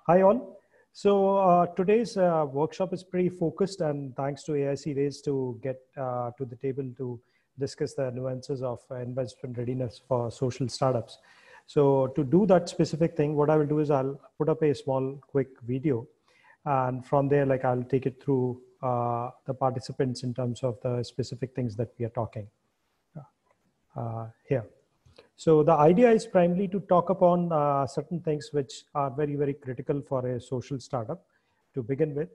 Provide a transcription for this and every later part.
Hi all. So today's workshop is pretty focused, and thanks to AIC Raise to get to the table to discuss the nuances of investment readiness for social startups. So to do that specific thing, what I will do is I'll put up a small quick video, and from there, like I'll take it through the participants in terms of the specific things that we are talking here. So the idea is primarily to talk upon certain things which are very, very critical for a social startup to begin with.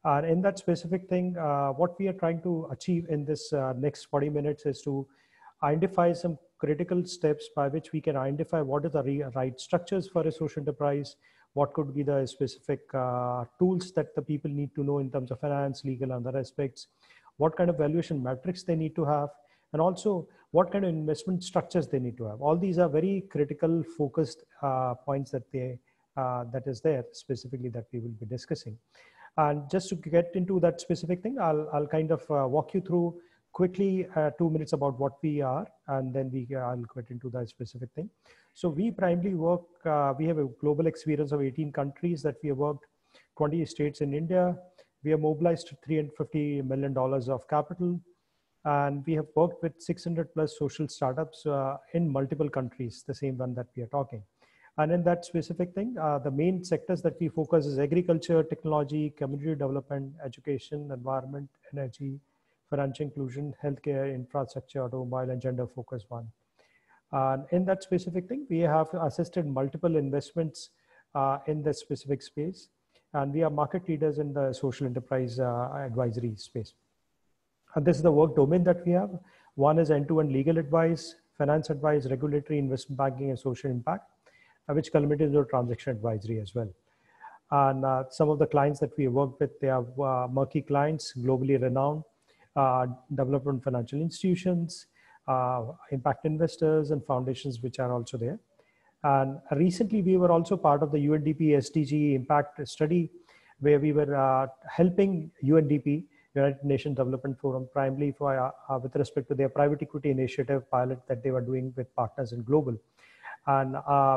And in that specific thing, what we are trying to achieve in this next 40 minutes is to identify some critical steps by which we can identify what are the right structures for a social enterprise, what could be the specific tools that the people need to know in terms of finance, legal, and other aspects, what kind of valuation metrics they need to have, and also what kind of investment structures they need to have. All these are very critical focused points that that is there specifically that we will be discussing. And just to get into that specific thing, I'll kind of walk you through quickly 2 minutes about what we are, and then I'll get into that specific thing. So we primarily work, we have a global experience of 18 countries that we have worked, 20 states in India. We have mobilized $350 million of capital. And we have worked with 600 plus social startups in multiple countries, the same one that we are talking. And in that specific thing, the main sectors that we focus is agriculture, technology, community development, education, environment, energy, financial inclusion, healthcare, infrastructure, automobile, and gender focused one. And in that specific thing, we have assisted multiple investments in this specific space. And we are market leaders in the social enterprise advisory space. And this is the work domain that we have. One is end-to-end legal advice, finance advice, regulatory, investment banking, and social impact, which culminates into transaction advisory as well. And some of the clients that we work with, they are murky clients, globally renowned, development financial institutions, impact investors, and foundations, which are also there. And recently, we were also part of the UNDP SDG impact study, where we were helping UNDP, United Nations Development Forum, primarily for, with respect to their private equity initiative pilot that they were doing with partners in global. And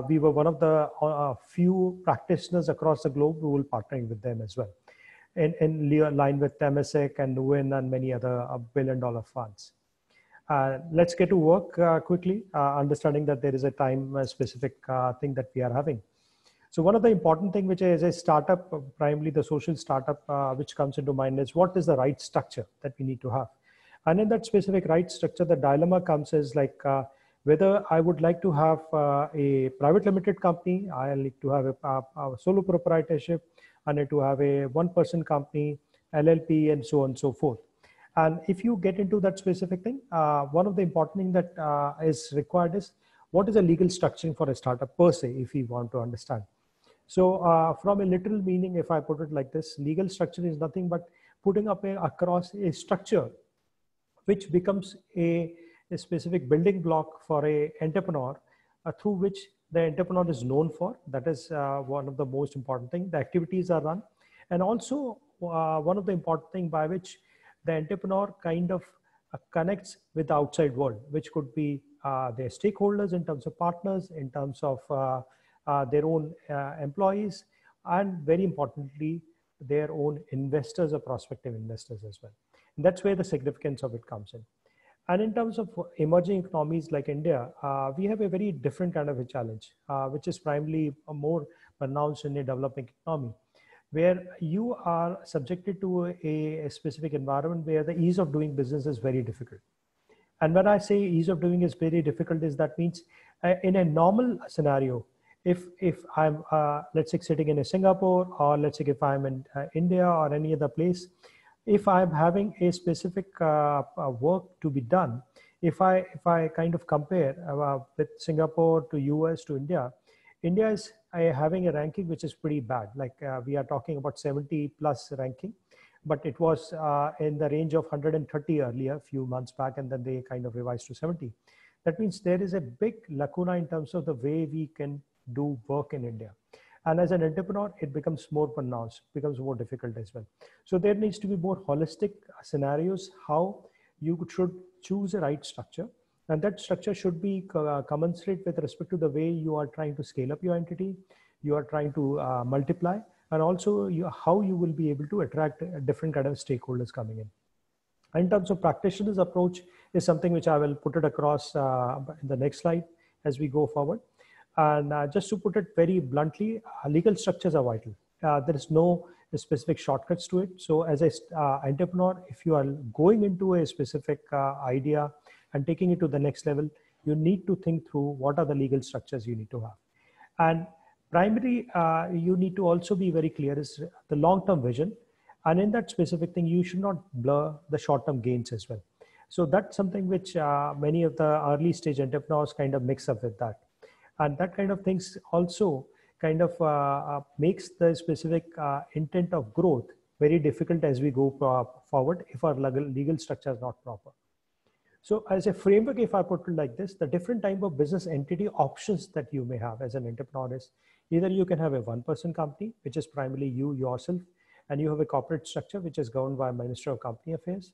we were one of the few practitioners across the globe who will partnering with them as well, in line with Temasek and UN and many other billion-dollar funds. Let's get to work quickly, understanding that there is a time-specific thing that we are having. So one of the important things which is a startup, primarily the social startup, which comes into mind is what is the right structure that we need to have. And in that specific right structure, the dilemma comes is like whether I would like to have a private limited company, I need to have a solo proprietorship, I need to have a one-person company, LLP, and so on and so forth. And if you get into that specific thing, one of the important things that is required is what is a legal structuring for a startup per se, if we want to understand. So from a literal meaning, if I put it like this, legal structure is nothing but putting up across a structure which becomes a specific building block for a entrepreneur through which the entrepreneur is known for. That is one of the most important things. The activities are run. And also one of the important things by which the entrepreneur kind of connects with the outside world, which could be their stakeholders in terms of partners, in terms of their own employees, and very importantly, their own investors or prospective investors as well. And that's where the significance of it comes in. And in terms of emerging economies like India, we have a very different kind of a challenge, which is primarily more pronounced in a developing economy, where you are subjected to a specific environment where the ease of doing business is very difficult. And when I say ease of doing is very difficult, that means in a normal scenario, if I'm, let's say, sitting in Singapore, or let's say if I'm in India or any other place, if I'm having a specific work to be done, if I kind of compare with Singapore to US to India, India is having a ranking which is pretty bad. Like we are talking about 70 plus ranking, but it was in the range of 130 earlier, a few months back, and then they kind of revised to 70. That means there is a big lacuna in terms of the way we can do work in India. And as an entrepreneur, it becomes more pronounced, becomes more difficult as well. So there needs to be more holistic scenarios, how you should choose a right structure. And that structure should be commensurate with respect to the way you are trying to scale up your entity. you are trying to multiply, and also how you will be able to attract different kind of stakeholders coming in. In terms of practitioner's approach is something which I will put it across in the next slide as we go forward. And just to put it very bluntly, legal structures are vital. There is no specific shortcuts to it. So as an entrepreneur, if you are going into a specific idea and taking it to the next level, you need to think through what are the legal structures you need to have. And primary, you need to also be very clear is the long-term vision. And in that specific thing, you should not blur the short-term gains as well. So that's something which many of the early stage entrepreneurs kind of mix up with that. And that kind of things also kind of makes the specific intent of growth very difficult as we go forward if our legal structure is not proper. So as a framework, if I put it like this, the different type of business entity options that you may have as an entrepreneur is either you can have a one-person company, which is primarily you yourself, and you have a corporate structure which is governed by Ministry of Company Affairs,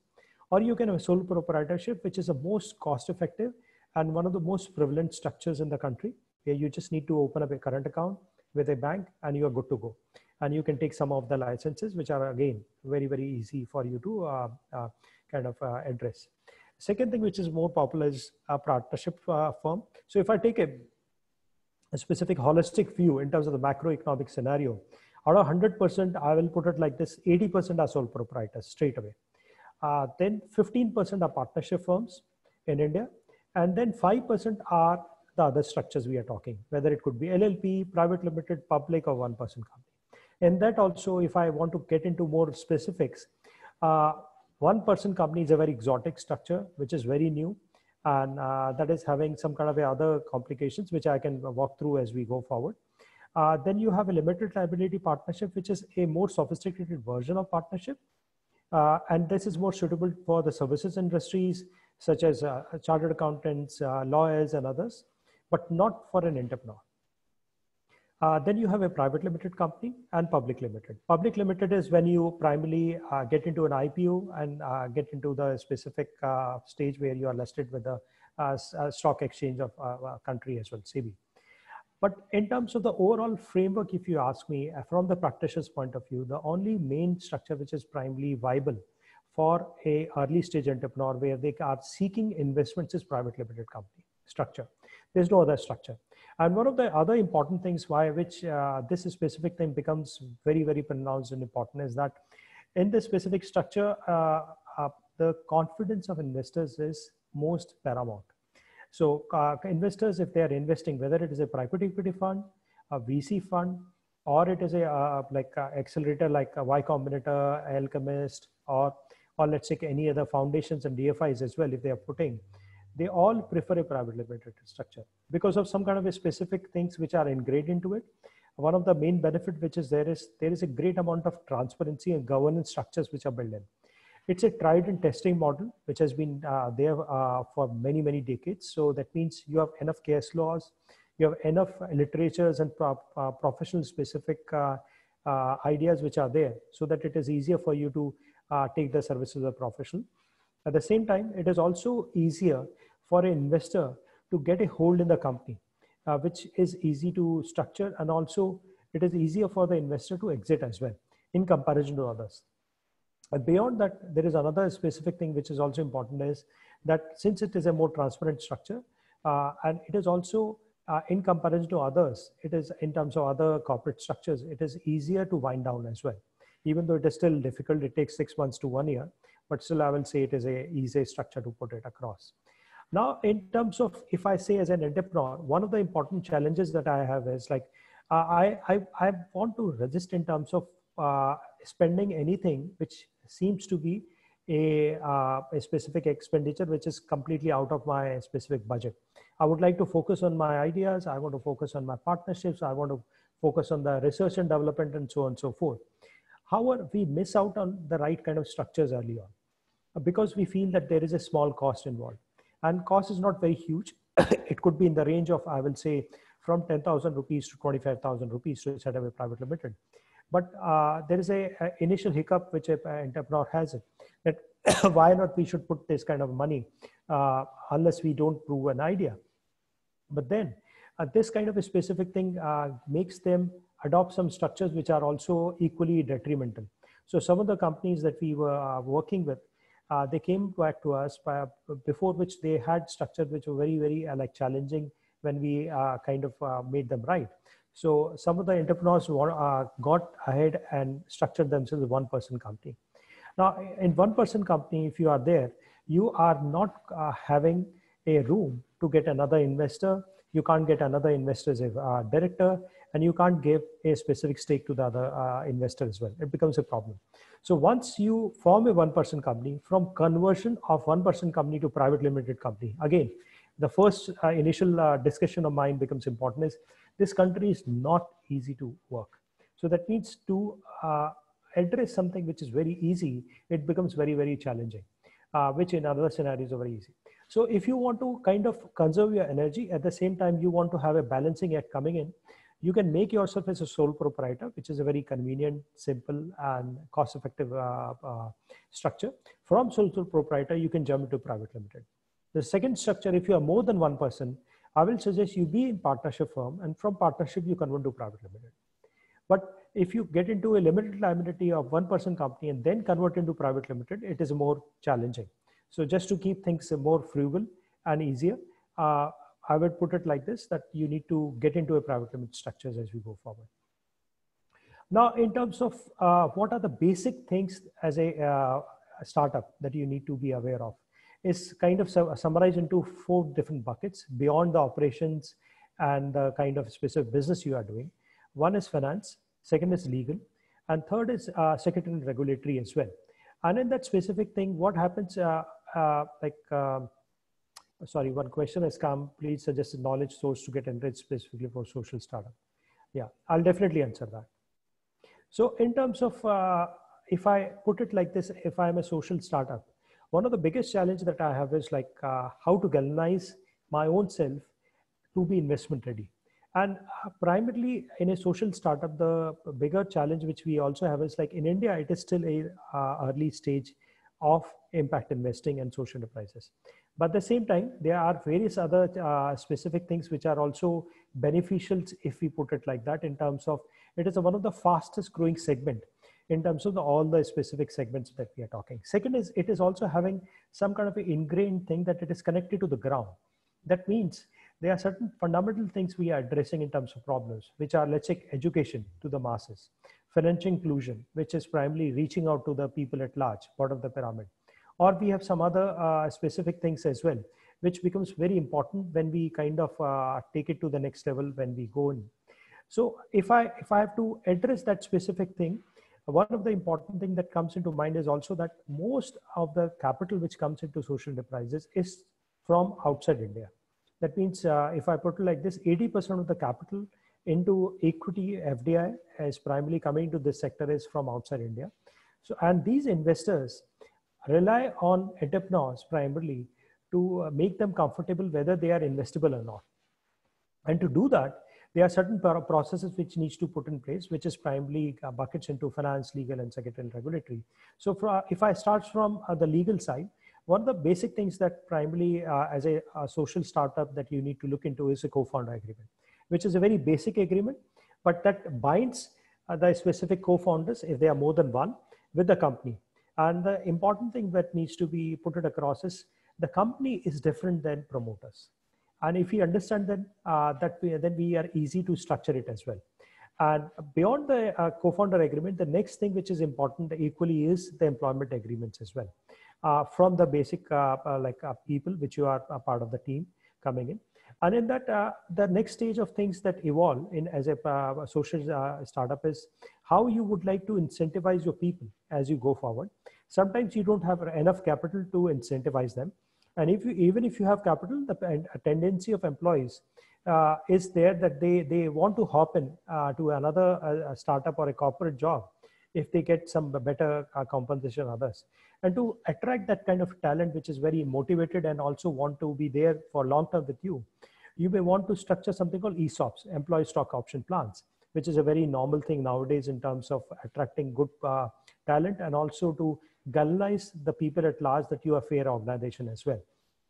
or you can have a sole proprietorship, which is the most cost-effective and one of the most prevalent structures in the country, where you just need to open up a current account with a bank and you are good to go. And you can take some of the licenses, which are again very, very easy for you to kind of address. Second thing which is more popular is a partnership firm. So if I take a specific holistic view in terms of the macroeconomic scenario, out of 100%, I will put it like this, 80% are sole proprietors straight away. Then 15% are partnership firms in India. And then 5% are the other structures we are talking, whether it could be LLP, private limited, public, or one-person company. And that also, if I want to get into more specifics, one-person company is a very exotic structure, which is very new. And that is having some kind of other complications, which I can walk through as we go forward. Then you have a limited liability partnership, which is a more sophisticated version of partnership. And this is more suitable for the services industries, such as chartered accountants, lawyers, and others, but not for an entrepreneur. Then you have a private limited company and public limited. Public limited is when you primarily get into an IPO and get into the specific stage where you are listed with the stock exchange of country as well, SEBI. But in terms of the overall framework, if you ask me, from the practitioner's point of view, the only main structure which is primarily viable for a early stage entrepreneur where they are seeking investments is private limited company structure. There's no other structure. And one of the other important things why which this specific thing becomes very, very pronounced and important is that in this specific structure, the confidence of investors is most paramount. So investors, if they are investing, whether it is a private equity fund, a VC fund, or it is a accelerator like a Y Combinator, Alchemist, or let's say any other foundations and DFIs as well, if they are putting, they all prefer a private limited structure because of some kind of a specific things which are ingrained into it. One of the main benefit which is there is a great amount of transparency and governance structures which are built in. It's a tried and testing model, which has been there for many, many decades. So that means you have enough case laws, you have enough literatures and professional specific ideas which are there so that it is easier for you to take the services of a professional. At the same time, it is also easier for an investor to get a hold in the company, which is easy to structure. And also it is easier for the investor to exit as well in comparison to others. And beyond that, there is another specific thing which is also important is that since it is a more transparent structure and it is also in comparison to others, it is in terms of other corporate structures, it is easier to wind down as well. Even though it is still difficult, it takes 6 months to 1 year, but still I will say it is a easy structure to put it across. Now, in terms of, if I say as an entrepreneur, one of the important challenges that I have is like, I want to resist in terms of spending anything which seems to be a specific expenditure which is completely out of my specific budget. I would like to focus on my ideas. I want to focus on my partnerships. I want to focus on the research and development and so on and so forth. However, we miss out on the right kind of structures early on because we feel that there is a small cost involved, and cost is not very huge. It could be in the range of, I will say, from 10,000 rupees to 25,000 rupees to set up a private limited. But there is a initial hiccup which an entrepreneur has it, that why not we should put this kind of money unless we don't prove an idea. But then This kind of a specific thing makes them adopt some structures which are also equally detrimental. So some of the companies that we were working with, they came back to us before which they had structures which were very, very like challenging when we kind of made them right. So some of the entrepreneurs got ahead and structured themselves as a one-person company. Now, in one-person company, if you are there, you are not having a room to get another investor. You can't get another investor as a director, and you can't give a specific stake to the other investor as well. It becomes a problem. So once you form a one-person company, from conversion of one-person company to private limited company, again, the first initial discussion of mine becomes important is this country is not easy to work. So that means to address something which is very easy, it becomes very, very challenging, which in other scenarios are very easy. So if you want to kind of conserve your energy, at the same time, you want to have a balancing act coming in, you can make yourself as a sole proprietor, which is a very convenient, simple, and cost-effective structure. From sole proprietor, you can jump into private limited. The second structure, if you are more than one person, I will suggest you be in partnership firm, and from partnership, you convert to private limited. But if you get into a limited liability of one-person company and then convert into private limited, it is more challenging. So just to keep things more frugal and easier, I would put it like this, that you need to get into a private limited structures as we go forward. Now, in terms of what are the basic things as a startup that you need to be aware of, is kind of summarized into 4 different buckets beyond the operations and the kind of specific business you are doing. One is finance, second is legal, and third is secretary and regulatory as well. And in that specific thing, what happens, sorry, one question has come, please suggest a knowledge source to get enriched specifically for social startup. Yeah, I'll definitely answer that. So in terms of, if I put it like this, if I'm a social startup, one of the biggest challenges that I have is like how to galvanize my own self to be investment ready. And primarily in a social startup, the bigger challenge which we also have is like in India, it is still a early stage of impact investing and social enterprises. But at the same time, there are various other specific things which are also beneficial, if we put it like that, in terms of it is one of the fastest growing segment in terms of all the specific segments that we are talking. Second is it is also having some kind of an ingrained thing that it is connected to the ground. That means there are certain fundamental things we are addressing in terms of problems, which are, let's say, education to the masses, financial inclusion, which is primarily reaching out to the people at large, part of the pyramid. Or we have some other specific things as well, which becomes very important when we kind of take it to the next level when we go in. So if I have to address that specific thing, one of the important thing that comes into mind is also that most of the capital which comes into social enterprises is from outside India. That means if I put it like this, 80% of the capital into equity FDI is primarily coming to this sector is from outside India. So, and these investors rely on entrepreneurs primarily to make them comfortable whether they are investable or not. And to do that, there are certain processes which needs to put in place, which is primarily buckets into finance, legal, and secretary and regulatory. So if I start from the legal side, one of the basic things that primarily as a social startup that you need to look into is a co-founder agreement, which is a very basic agreement, but that binds the specific co-founders, if they are more than one, with the company. And the important thing that needs to be put it across is the company is different than promoters. And if we understand that, then we are easy to structure it as well. And beyond the co-founder agreement, the next thing which is important equally is the employment agreements as well. From the basic people which you are a part of the team coming in. And in that, the next stage of things that evolve in as a social startup is how you would like to incentivize your people as you go forward. Sometimes you don't have enough capital to incentivize them. And even if you have capital, the tendency of employees is there that they want to hop in to another startup or a corporate job if they get some better compensation than others. And to attract that kind of talent, which is very motivated and also want to be there for long term with you, you may want to structure something called ESOPs, employee stock option plans, which is a very normal thing nowadays in terms of attracting good talent and also to galvanize the people at large that you are a fair organization as well.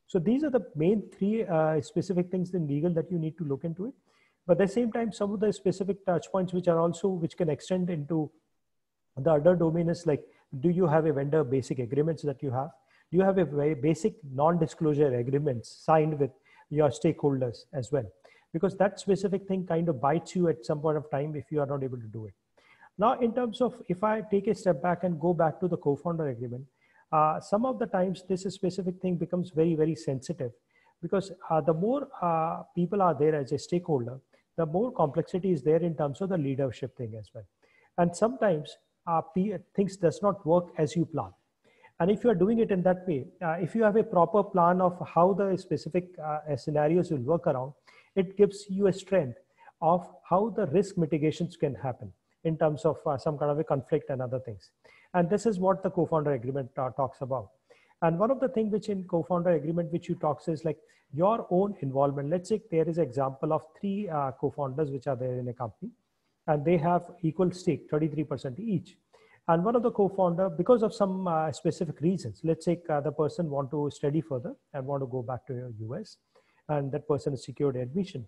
So these are the main three specific things in legal that you need to look into it. But at the same time, some of the specific touch points which are also, which can extend into the other domain is like, do you have a vendor basic agreements that you have? Do you have a very basic non-disclosure agreements signed with your stakeholders as well? Because that specific thing kind of bites you at some point of time if you are not able to do it. Now, in terms of, if I take a step back and go back to the co-founder agreement, some of the times this specific thing becomes very, very sensitive, because the more people are there as a stakeholder, the more complexity is there in terms of the leadership thing as well. And sometimes things does not work as you plan. And if you are doing it in that way, if you have a proper plan of how the specific scenarios will work around, it gives you a strength of how the risk mitigations can happen in terms of some kind of a conflict and other things. And this is what the co-founder agreement talks about. And one of the things which in co-founder agreement, which you talks is like your own involvement. Let's say there is an example of 3 co-founders which are there in a company, and they have equal stake, 33% each. And one of the co-founder, because of some specific reasons, let's say the person want to study further and want to go back to US, and that person has secured admission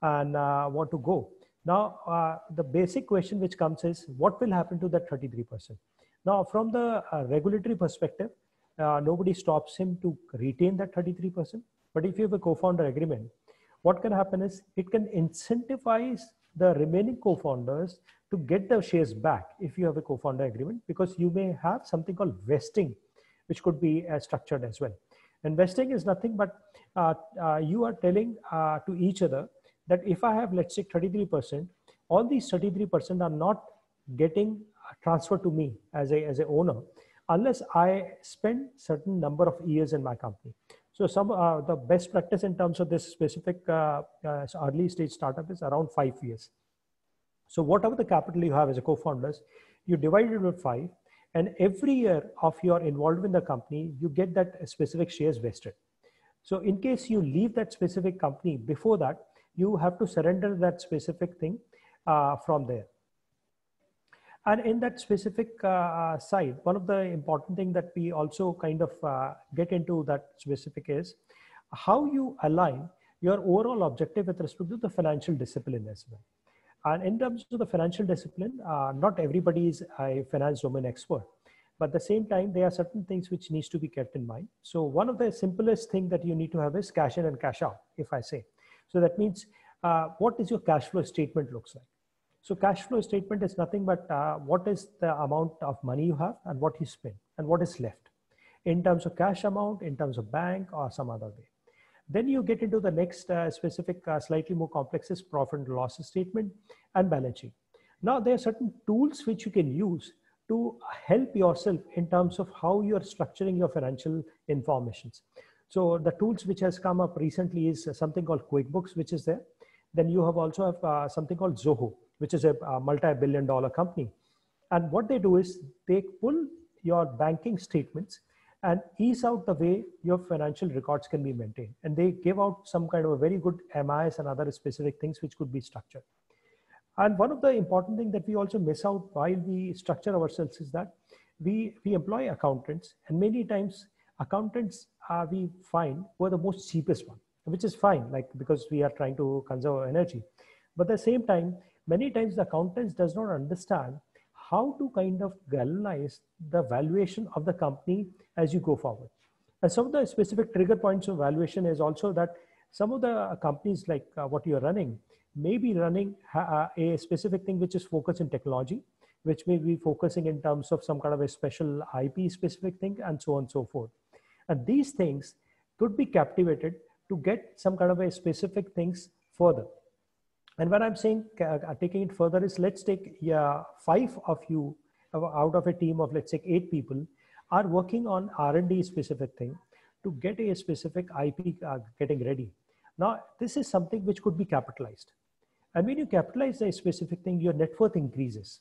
and want to go. Now, the basic question which comes is, what will happen to that 33%? Now, from the regulatory perspective, nobody stops him to retain that 33%. But if you have a co-founder agreement, what can happen is it can incentivize the remaining co-founders to get their shares back if you have a co-founder agreement, because you may have something called vesting, which could be structured as well. And vesting is nothing but you are telling to each other that if I have, let's say 33%, all these 33% are not getting transferred to me as a owner unless I spend certain number of years in my company. So some the best practice in terms of this specific early stage startup is around 5 years. So whatever the capital you have as a co-founders, you divide it with 5, and every year of your involvement in the company, you get that specific shares vested. So in case you leave that specific company before that, you have to surrender that specific thing from there. And in that specific side, one of the important thing that we also kind of get into that specific is how you align your overall objective with respect to the financial discipline as well. And in terms of the financial discipline, not everybody is a finance domain expert, but at the same time, there are certain things which needs to be kept in mind. So one of the simplest thing that you need to have is cash in and cash out, if I say. So that means what is your cash flow statement looks like. So cash flow statement is nothing but what is the amount of money you have and what you spend and what is left in terms of cash amount, in terms of bank or some other way. Then you get into the next specific, slightly more complex is profit and loss statement and balance sheet. Now there are certain tools which you can use to help yourself in terms of how you are structuring your financial informations. So the tools which has come up recently is something called QuickBooks, which is there. Then you have also have something called Zoho, which is a multi-billion-dollar company. And what they do is they pull your banking statements and ease out the way your financial records can be maintained. And they give out some kind of a very good MIs and other specific things which could be structured. And one of the important things that we also miss out while we structure ourselves is that we employ accountants, and many times accountants we find were the most cheapest one, which is fine, like because we are trying to conserve energy. But at the same time, many times the accountants does not understand how to kind of galvanize the valuation of the company as you go forward. And some of the specific trigger points of valuation is also that some of the companies like what you're running may be running a specific thing which is focused in technology, which may be focusing in terms of some kind of a special IP specific thing and so on and so forth. And these things could be captivated to get some kind of a specific things further. And when I'm saying taking it further is, let's take 5 of you out of a team of, let's say 8 people are working on R&D specific thing to get a specific IP getting ready. Now, this is something which could be capitalized. And when you capitalize a specific thing, your net worth increases.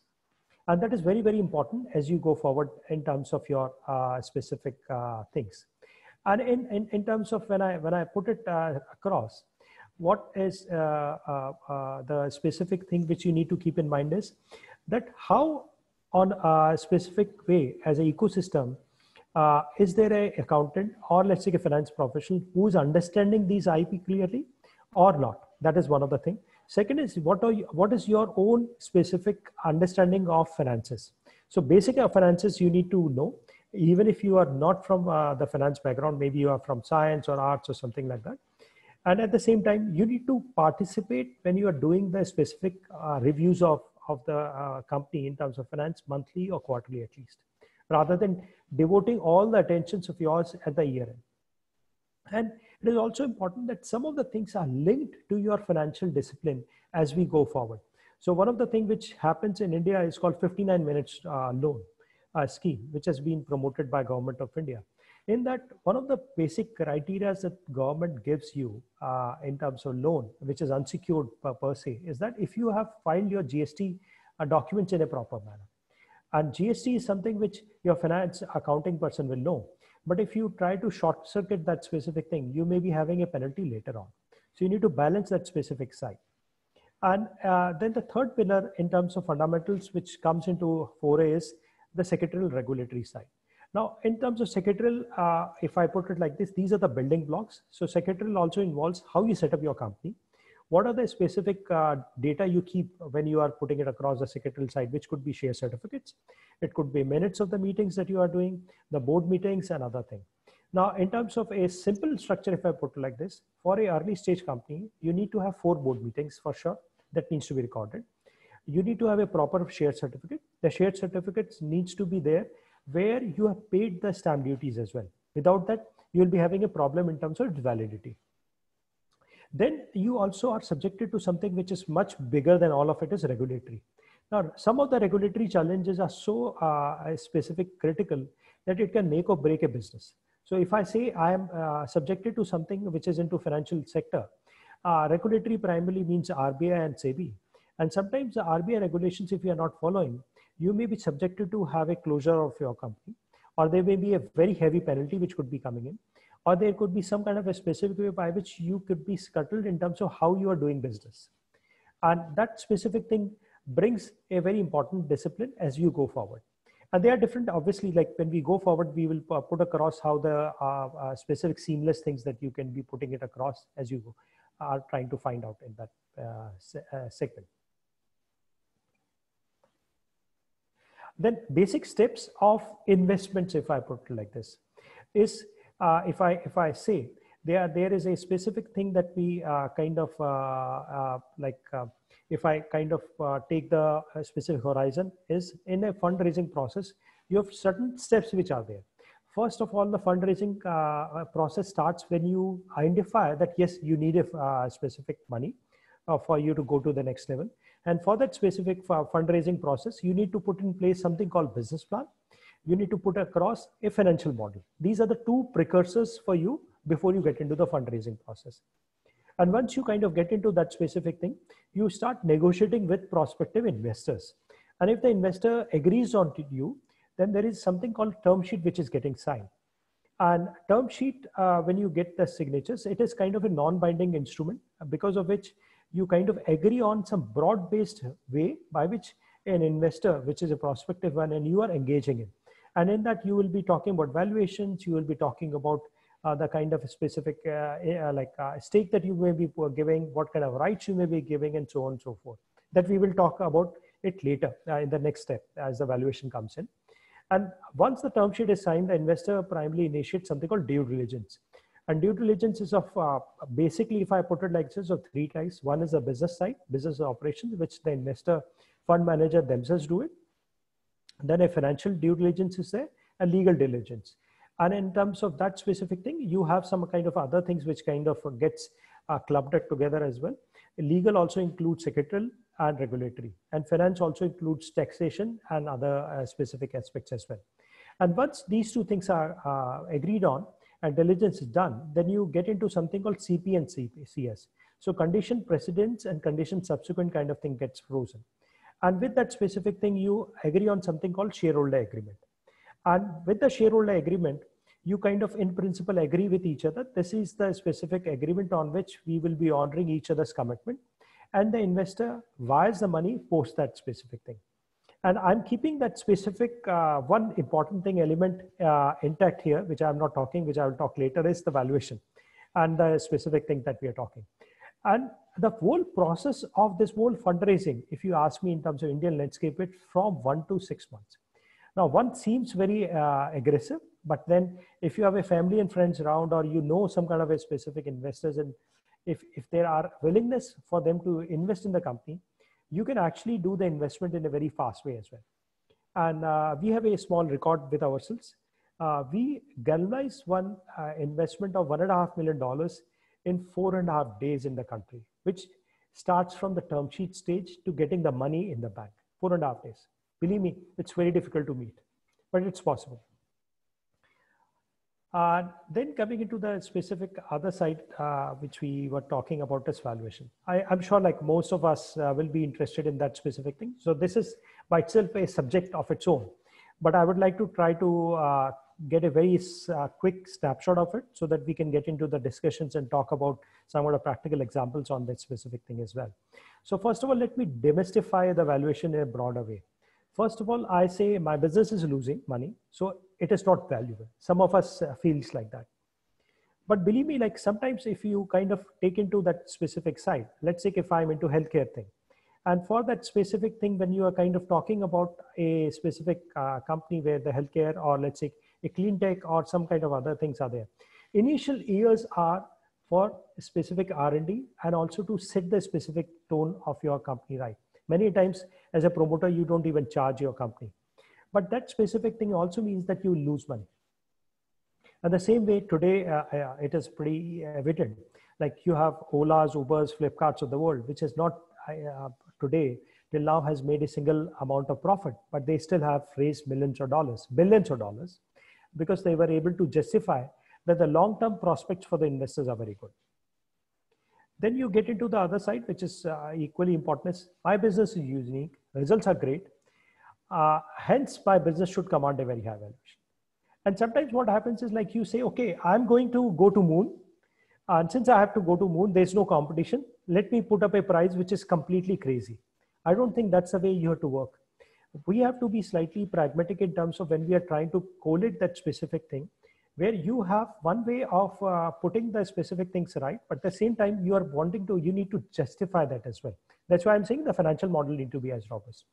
And that is very, very important as you go forward in terms of your specific things. And in terms of when I put it across, what is the specific thing which you need to keep in mind is that how on a specific way as an ecosystem, Is there an accountant or let's say a finance professional who's understanding these IP clearly or not? That is one of the things. Second is what is your own specific understanding of finances? So basic finances you need to know, even if you are not from the finance background, maybe you are from science or arts or something like that. And at the same time, you need to participate when you are doing the specific reviews of the company in terms of finance, monthly or quarterly at least, rather than devoting all the attentions of yours at the year end. And it is also important that some of the things are linked to your financial discipline as we go forward. So one of the things which happens in India is called 59 minutes loan scheme, which has been promoted by Government of India. In that, one of the basic criteria that government gives you in terms of loan, which is unsecured per se, is that if you have filed your GST documents in a proper manner. And GST is something which your finance accounting person will know. But if you try to short circuit that specific thing, you may be having a penalty later on. So you need to balance that specific side. And then the third pillar in terms of fundamentals, which comes into foray, is the secretarial regulatory side. Now, in terms of secretarial, if I put it like this, these are the building blocks. So secretarial also involves how you set up your company. What are the specific data you keep when you are putting it across the secretarial side, which could be share certificates. It could be minutes of the meetings that you are doing, the board meetings and other things. Now, in terms of a simple structure, if I put it like this, for a early stage company, you need to have 4 board meetings for sure. That needs to be recorded. You need to have a proper share certificate. The share certificates needs to be there where you have paid the stamp duties as well. Without that, you will be having a problem in terms of its validity. Then you also are subjected to something which is much bigger than all of it is regulatory. Now, some of the regulatory challenges are so specific, critical that it can make or break a business. So if I say I am subjected to something which is into financial sector, regulatory primarily means RBI and SEBI. And sometimes the RBI regulations, if you are not following, you may be subjected to have a closure of your company, or there may be a very heavy penalty which could be coming in, or there could be some kind of a specific way by which you could be scuttled in terms of how you are doing business. And that specific thing brings a very important discipline as you go forward. And they are different, obviously, like when we go forward, we will put across how the specific seamless things that you can be putting it across as you are trying to find out in that segment. Then basic steps of investments, if I put it like this, is if I say there is a specific thing that we if I kind of take the specific horizon, is in a fundraising process, you have certain steps which are there. First of all, the fundraising process starts when you identify that, yes, you need a specific money for you to go to the next level. And for that specific fundraising process, you need to put in place something called business plan. You need to put across a financial model. These are the 2 precursors for you before you get into the fundraising process. And once you kind of get into that specific thing, you start negotiating with prospective investors. And if the investor agrees on to you, then there is something called term sheet which is getting signed. And term sheet, when you get the signatures, it is kind of a non-binding instrument, because of which you kind of agree on some broad-based way by which an investor, which is a prospective one, and you are engaging in. And in that, you will be talking about valuations, you will be talking about the kind of specific stake that you may be giving, what kind of rights you may be giving, and so on and so forth. That we will talk about it later in the next step as the valuation comes in. And once the term sheet is signed, the investor primarily initiates something called due diligence. And due diligence is of basically, if I put it like this, of 3 types. One is the business side, business operations, which the investor fund manager themselves do it. Then a financial due diligence is there, and legal diligence. And in terms of that specific thing, you have some kind of other things which kind of gets clubbed together as well. Legal also includes secretarial and regulatory, and finance also includes taxation and other specific aspects as well. And once these 2 things are agreed on and diligence is done, then you get into something called CP and CS. So condition precedents and condition subsequent kind of thing gets frozen. And with that specific thing, you agree on something called shareholder agreement. And with the shareholder agreement, you kind of in principle agree with each other. This is the specific agreement on which we will be honoring each other's commitment. And the investor wires the money post that specific thing. And I'm keeping that specific one important thing element intact here, which I'm not talking, which I will talk later, is the valuation and the specific thing that we are talking. And the whole process of this whole fundraising, if you ask me in terms of Indian landscape, it's from 1 to 6 months. Now, one seems very aggressive, but then if you have a family and friends around, or you know some kind of a specific investors, and if there are willingness for them to invest in the company, you can actually do the investment in a very fast way as well. And we have a small record with ourselves. We galvanized one investment of $1.5 million in 4.5 days in the country, which starts from the term sheet stage to getting the money in the bank. 4.5 days. Believe me, it's very difficult to meet, but it's possible. Then coming into the specific other side, which we were talking about, is valuation. I'm sure like most of us will be interested in that specific thing. So this is by itself a subject of its own, but I would like to try to get a very quick snapshot of it so that we can get into the discussions and talk about some of the practical examples on that specific thing as well. So first of all, let me demystify the valuation in a broader way. First of all, I say my business is losing money, so it is not valuable. Some of us feels like that. But believe me, like sometimes if you kind of take into that specific side, let's say if I'm into healthcare thing, and for that specific thing, when you are kind of talking about a specific company where the healthcare, or let's say a clean tech or some kind of other things are there, initial years are for specific R&D and also to set the specific tone of your company right. Many times as a promoter, you don't even charge your company. But that specific thing also means that you lose money. And the same way today, it is pretty evident. Like you have Ola's, Uber's, Flipkarts of the world, which is not today till now has made a single amount of profit, but they still have raised millions of dollars, billions of dollars, because they were able to justify that the long-term prospects for the investors are very good. Then you get into the other side, which is equally important. Is my business is unique, results are great. Hence, my business should command a very high valuation. And sometimes what happens is like you say, okay, I'm going to go to moon. And since I have to go to moon, there's no competition. Let me put up a price which is completely crazy. I don't think that's the way you have to work. We have to be slightly pragmatic in terms of when we are trying to collate that specific thing, where you have one way of putting the specific things right, but at the same time, you are wanting to, you need to justify that as well. That's why I'm saying the financial model need to be as robust.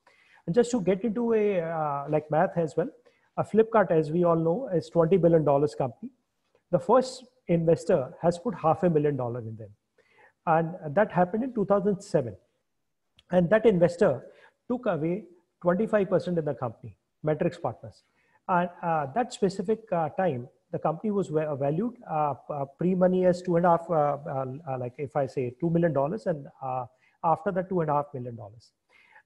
And just to get into a like math as well, a Flipkart, as we all know, is $20 billion company. The first investor has put $500,000 in them. And that happened in 2007. And that investor took away 25% in the company, Matrix Partners. And that specific time, the company was valued pre-money as like if I say $2 million, and after that $2.5 million.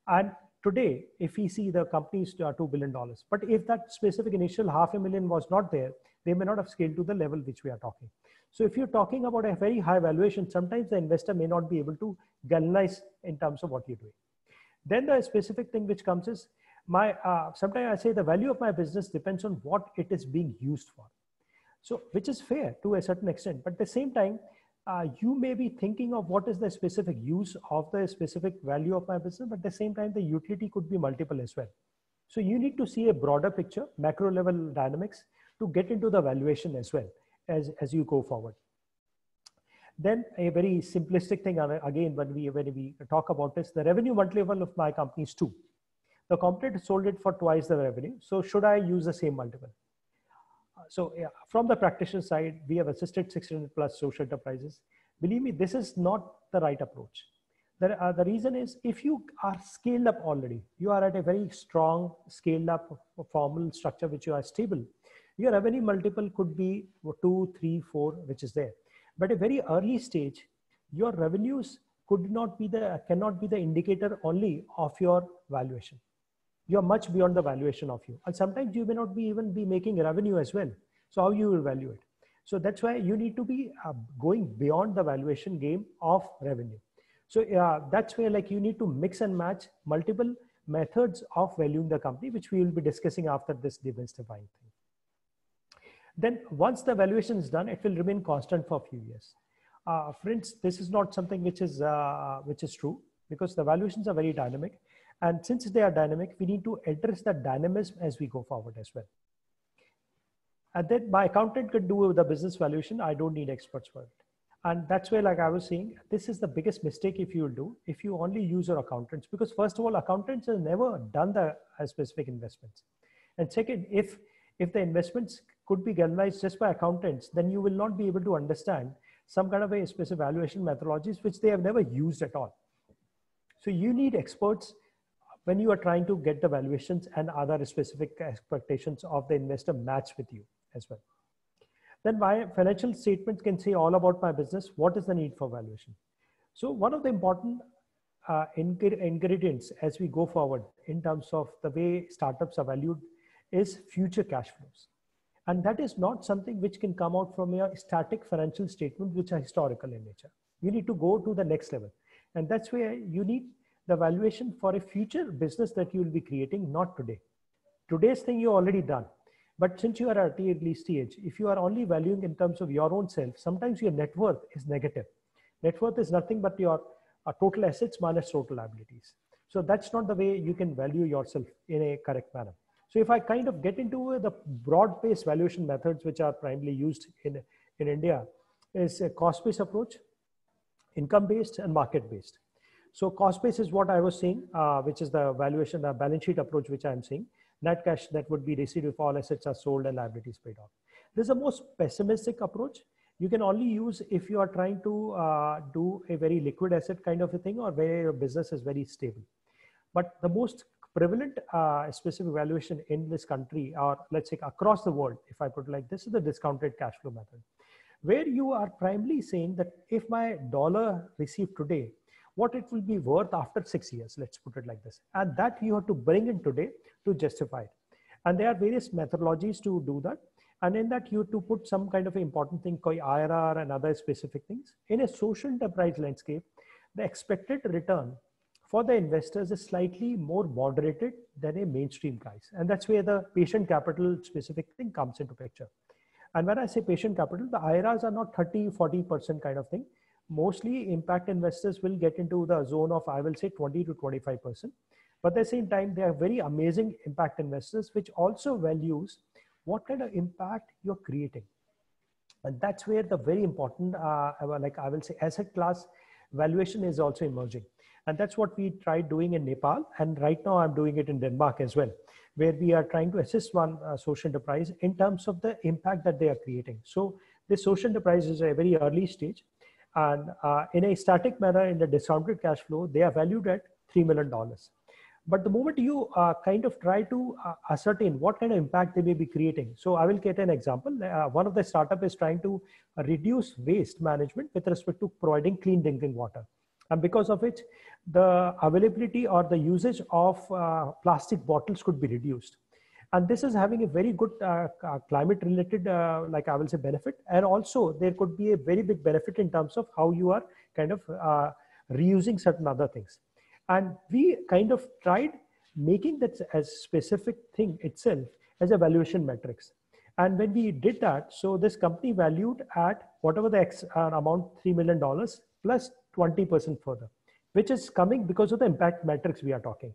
And today, if we see the company is $2 billion, but if that specific initial $500,000 was not there, they may not have scaled to the level which we are talking. So if you're talking about a very high valuation, sometimes the investor may not be able to galvanize in terms of what you're doing. Then the specific thing which comes is sometimes I say the value of my business depends on what it is being used for. So, which is fair to a certain extent, but at the same time, you may be thinking of what is the specific use of the specific value of my business, but at the same time, the utility could be multiple as well. So you need to see a broader picture, macro level dynamics to get into the valuation as well as you go forward. Then a very simplistic thing, again, when we talk about this, the revenue multiple of my company is 2. The competitor sold it for twice the revenue. So should I use the same multiple? So yeah, from the practitioner side, we have assisted 600 plus social enterprises. Believe me, this is not the right approach. The reason is if you are scaled up already, you are at a very strong scaled up formal structure, which you are stable. Your revenue multiple could be 2, 3, 4, which is there. But at a very early stage, your revenues cannot be the indicator only of your valuation. You're much beyond the valuation of you. And sometimes you may not even be making revenue as well. So how you will value it? So that's why you need to be going beyond the valuation game of revenue. So that's where like you need to mix and match multiple methods of valuing the company, which we will be discussing after this demystifying thing. Then once the valuation is done, it will remain constant for a few years. Friends, this is not something which is true, because the valuations are very dynamic. And since they are dynamic, we need to address the dynamism as we go forward as well. And then my accountant could do the business valuation. I don't need experts for it. And that's where, like I was saying, this is the biggest mistake if you will do, if you only use your accountants, because first of all, accountants have never done the specific investments. And second, if the investments could be analyzed just by accountants, then you will not be able to understand some kind of a specific valuation methodologies, which they have never used at all. So you need experts when you are trying to get the valuations and other specific expectations of the investor match with you as well. Then my financial statements can say all about my business. What is the need for valuation? So one of the important ingredients as we go forward in terms of the way startups are valued is future cash flows. And that is not something which can come out from a static financial statement, which are historical in nature. You need to go to the next level. And that's where you need the valuation for a future business that you will be creating, not today. Today's thing you already done. But since you are at the early stage, if you are only valuing in terms of your own self, sometimes your net worth is negative. Net worth is nothing but your total assets minus total liabilities. So that's not the way you can value yourself in a correct manner. So if I kind of get into the broad-based valuation methods, which are primarily used in India, is a cost-based approach, income-based, and market-based. So cost-based is what I was saying, which is the valuation, the balance sheet approach, which I'm saying. Net cash that would be received if all assets are sold and liabilities paid off. This is a most pessimistic approach. You can only use if you are trying to do a very liquid asset kind of a thing, or where your business is very stable. But the most prevalent specific valuation in this country, or let's say across the world, if I put it like this, is the discounted cash flow method, where you are primarily saying that if my dollar received today, what it will be worth after 6 years, let's put it like this. And that you have to bring in today to justify it. And there are various methodologies to do that. And in that you have to put some kind of important thing called IRR and other specific things. In a social enterprise landscape, the expected return for the investors is slightly more moderated than a mainstream price. And that's where the patient capital specific thing comes into picture. And when I say patient capital, the IRRs are not 30-40% kind of thing. Mostly impact investors will get into the zone of, I will say 20 to 25%. But at the same time, they are very amazing impact investors, which also values what kind of impact you're creating. And that's where the very important, like I will say, asset class valuation is also emerging. And that's what we tried doing in Nepal. And right now I'm doing it in Denmark as well, where we are trying to assist one social enterprise in terms of the impact that they are creating. So this social enterprise is a very early stage. And in a static manner, in the discounted cash flow, they are valued at $3 million. But the moment you kind of try to ascertain what kind of impact they may be creating. So I will get an example. One of the startup is trying to reduce waste management with respect to providing clean drinking water. And because of which the availability or the usage of plastic bottles could be reduced. And this is having a very good climate related, like I will say, benefit. And also there could be a very big benefit in terms of how you are kind of reusing certain other things. And we kind of tried making that as specific thing itself as a valuation metrics. And when we did that, so this company valued at whatever the amount, $3 million plus 20% further, which is coming because of the impact metrics we are talking.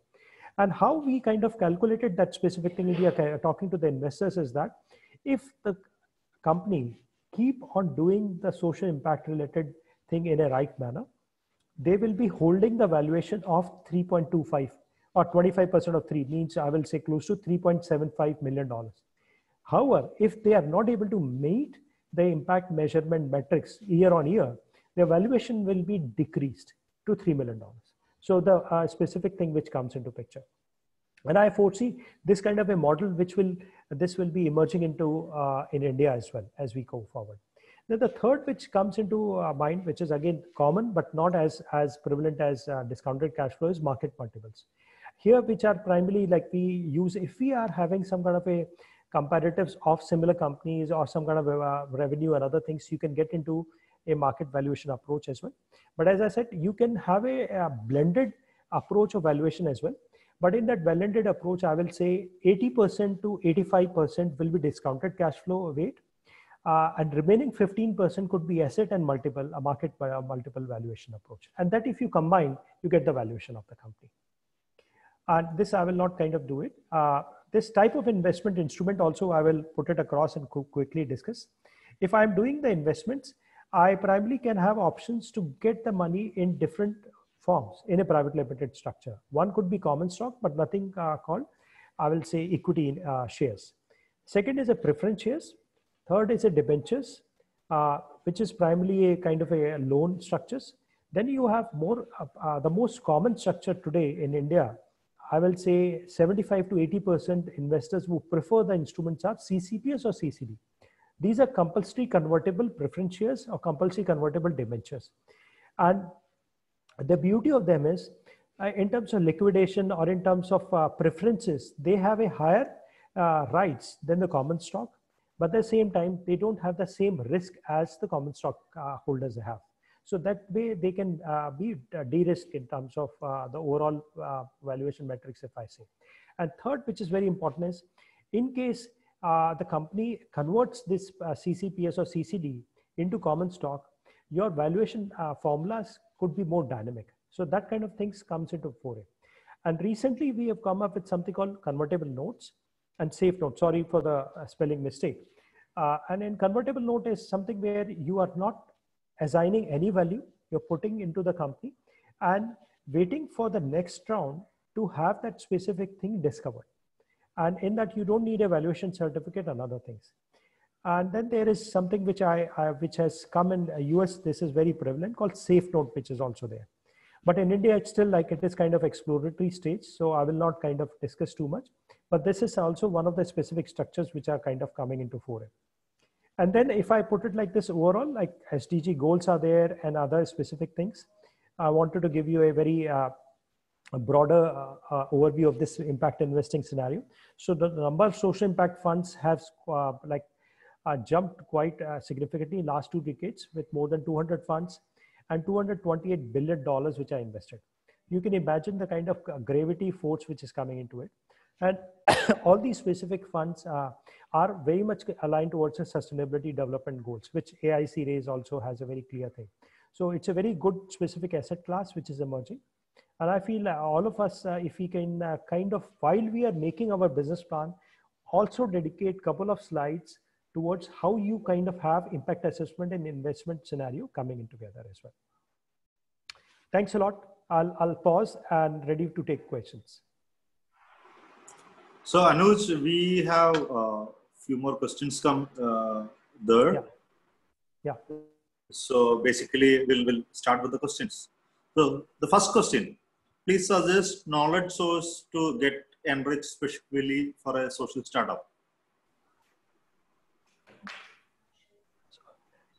And how we kind of calculated that specific thing we are talking to the investors is that if the company keep on doing the social impact related thing in a right manner, they will be holding the valuation of 3.25 or 25% of 3 means I will say close to $3.75 million. However, if they are not able to meet the impact measurement metrics year on year, their valuation will be decreased to $3 million. So the specific thing which comes into picture. And I foresee this kind of a model, this will be emerging into in India as well as we go forward. Then the third which comes into mind, which is again common, but not as prevalent as discounted cash flow, is market multiples. Here, which are primarily like we use, if we are having some kind of a comparatives of similar companies or some kind of revenue and other things, you can get into a market valuation approach as well. But as I said, you can have a blended approach of valuation as well. But in that blended approach, I will say 80% to 85% will be discounted cash flow weight. And remaining 15% could be asset and multiple valuation approach. And that if you combine, you get the valuation of the company. And this I will not kind of do it. This type of investment instrument also I will put it across and quickly discuss. If I'm doing the investments, I primarily can have options to get the money in different forms in a private limited structure. One could be common stock, but nothing called, I will say, equity in, shares. Second is a preference shares. Third is a debentures, which is primarily a kind of a loan structures. Then you have more, the most common structure today in India, I will say 75 to 80% investors who prefer the instruments are CCPs or CCD. These are compulsory convertible preference shares or compulsory convertible debentures. And the beauty of them is, in terms of liquidation or in terms of preferences, they have a higher rights than the common stock. But at the same time, they don't have the same risk as the common stock holders have. So that way they can be de-risked in terms of the overall valuation metrics, if I say. And third, which is very important, is in case the company converts this CCPS or CCD into common stock, your valuation formulas could be more dynamic. So that kind of things comes into foray. And recently we have come up with something called convertible notes and safe notes. Sorry for the spelling mistake. And in convertible note is something where you are not assigning any value, you're putting into the company and waiting for the next round to have that specific thing discovered. And in that, you don't need a valuation certificate and other things. And then there is something which which has come in US, this is very prevalent, called safe note, which is also there. But in India, it's still like it is kind of exploratory stage. So I will not kind of discuss too much, but this is also one of the specific structures which are kind of coming into foray. And then if I put it like this overall, like SDG goals are there and other specific things, I wanted to give you a very a broader overview of this impact investing scenario. So the number of social impact funds has jumped quite significantly in last 2 decades with more than 200 funds and $228 billion which are invested. You can imagine the kind of gravity force which is coming into it. And all these specific funds are very much aligned towards the sustainability development goals, which AIC Raise also has a very clear thing. So it's a very good specific asset class which is emerging. And I feel all of us, if we can kind of, while we are making our business plan, also dedicate a couple of slides towards how you kind of have impact assessment and investment scenario coming in together as well. Thanks a lot. I'll pause and ready to take questions. So Anuj, we have a few more questions come there. Yeah. Yeah. So basically we'll start with the questions. So the first question, please suggest knowledge source to get enriched specifically for a social startup.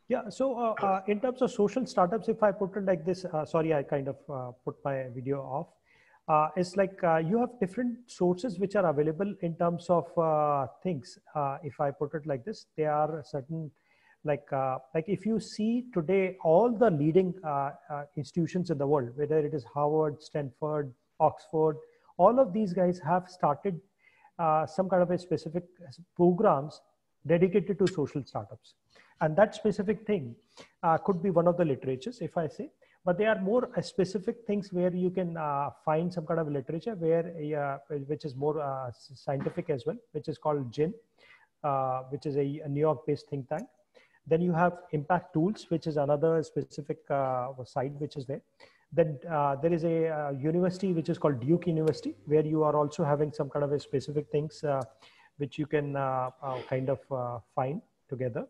Yeah, so in terms of social startups, if I put it like this, sorry, I kind of put my video off. It's like you have different sources which are available in terms of things. If I put it like this, there are certain, like if you see today, all the leading institutions in the world, whether it is Harvard, Stanford, Oxford, all of these guys have started some kind of a specific programs dedicated to social startups. And that specific thing could be one of the literatures, if I say, but they are more specific things where you can find some kind of literature where, which is more scientific as well, which is called GIN, which is a New York-based think tank. Then you have Impact Tools, which is another specific site which is there. Then there is a university which is called Duke University, where you are also having some kind of a specific things which you can kind of find together.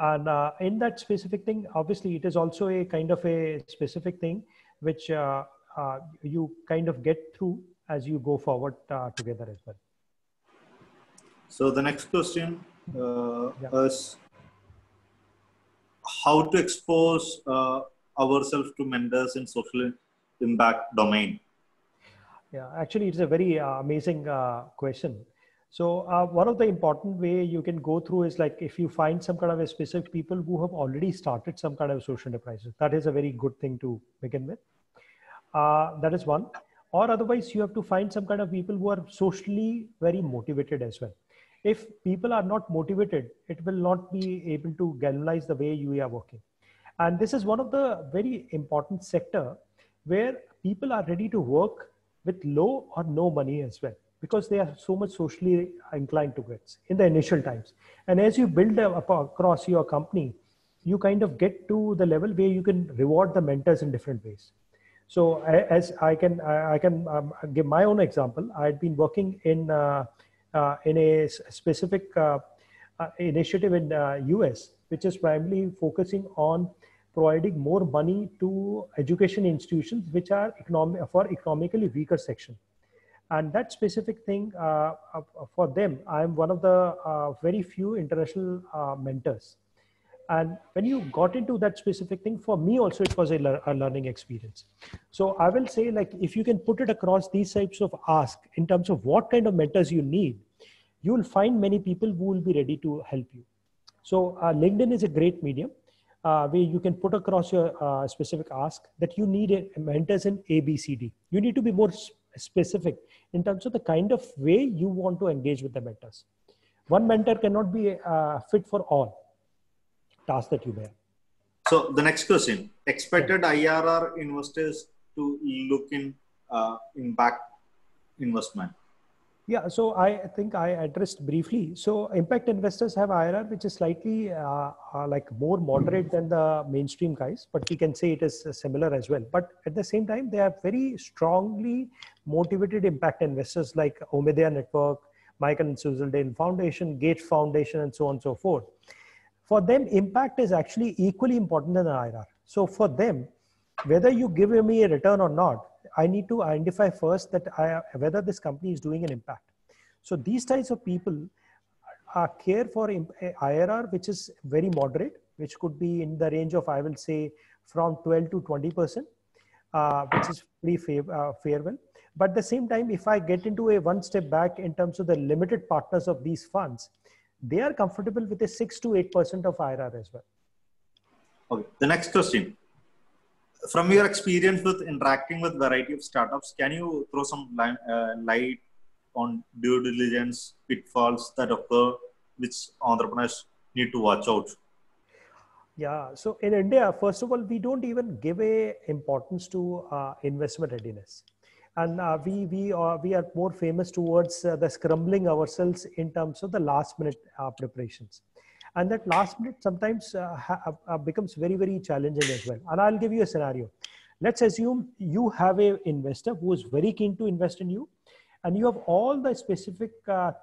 And in that specific thing, obviously, it is also a kind of a specific thing which you kind of get through as you go forward together as well. So the next question is how to expose ourselves to mentors in social impact domain. Yeah, actually, it's a very amazing question. So one of the important way you can go through is like if you find some kind of a specific people who have already started some kind of social enterprises, that is a very good thing to begin with. That is one. Or otherwise, you have to find some kind of people who are socially very motivated as well. If people are not motivated, it will not be able to galvanize the way you are working. And this is one of the very important sector where people are ready to work with low or no money as well, because they are so much socially inclined towards in the initial times. And as you build up across your company, you kind of get to the level where you can reward the mentors in different ways. So as I can give my own example. I had been working in a specific initiative in US, which is primarily focusing on providing more money to education institutions which are economically weaker section. And that specific thing for them, I'm one of the very few international mentors. And when you got into that specific thing, for me also, it was a learning experience. So I will say, like, if you can put it across these types of ask in terms of what kind of mentors you need, you will find many people who will be ready to help you. So LinkedIn is a great medium where you can put across your specific ask that you need a mentors in ABCD. You need to be more specific in terms of the kind of way you want to engage with the mentors. One mentor cannot be fit for all tasks that you bear. So the next question, expected IRR investors to look in impact investment. Yeah, so I think I addressed briefly. So impact investors have IRR, which is slightly like more moderate than the mainstream guys, but we can say it is similar as well. But at the same time, they are very strongly motivated impact investors like Omidyar Network, Michael and Suzaldane Foundation, Gates Foundation, and so on and so forth. For them, impact is actually equally important than the IRR. So for them, whether you give me a return or not, I need to identify first that whether this company is doing an impact. So these types of people care for IRR, which is very moderate, which could be in the range of, I will say, from 12 to 20%, which is pretty favorable. But at the same time, if I get into a one step back in terms of the limited partners of these funds, they are comfortable with a 6 to 8% of IRR as well. Okay. The next question. From your experience with interacting with variety of startups, can you throw some light on due diligence pitfalls that occur, which entrepreneurs need to watch out? Yeah. So in India, first of all, we don't even give a importance to investment readiness. And we are more famous towards the scrambling ourselves in terms of the last minute preparations. And that last minute sometimes becomes very, very challenging as well. And I'll give you a scenario. Let's assume you have an investor who is very keen to invest in you, and you have all the specific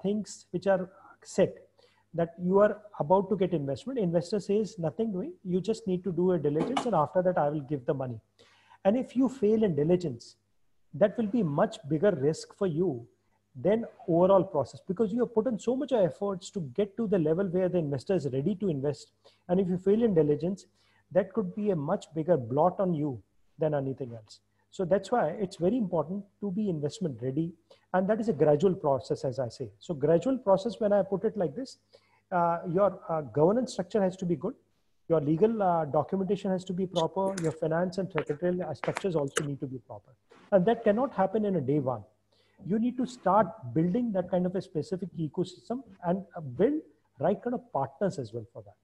things which are set that you are about to get investment. Investor says nothing doing, you just need to do a diligence, and after that I will give the money. And if you fail in diligence, that will be much bigger risk for you than overall process, because you have put in so much efforts to get to the level where the investor is ready to invest. And if you fail in diligence, that could be a much bigger blot on you than anything else. So that's why it's very important to be investment ready. And that is a gradual process, as I say. So gradual process, when I put it like this, your governance structure has to be good. Your legal documentation has to be proper. Your finance and secretarial structures also need to be proper. And that cannot happen in a day one. You need to start building that kind of a specific ecosystem and build right kind of partners as well for that.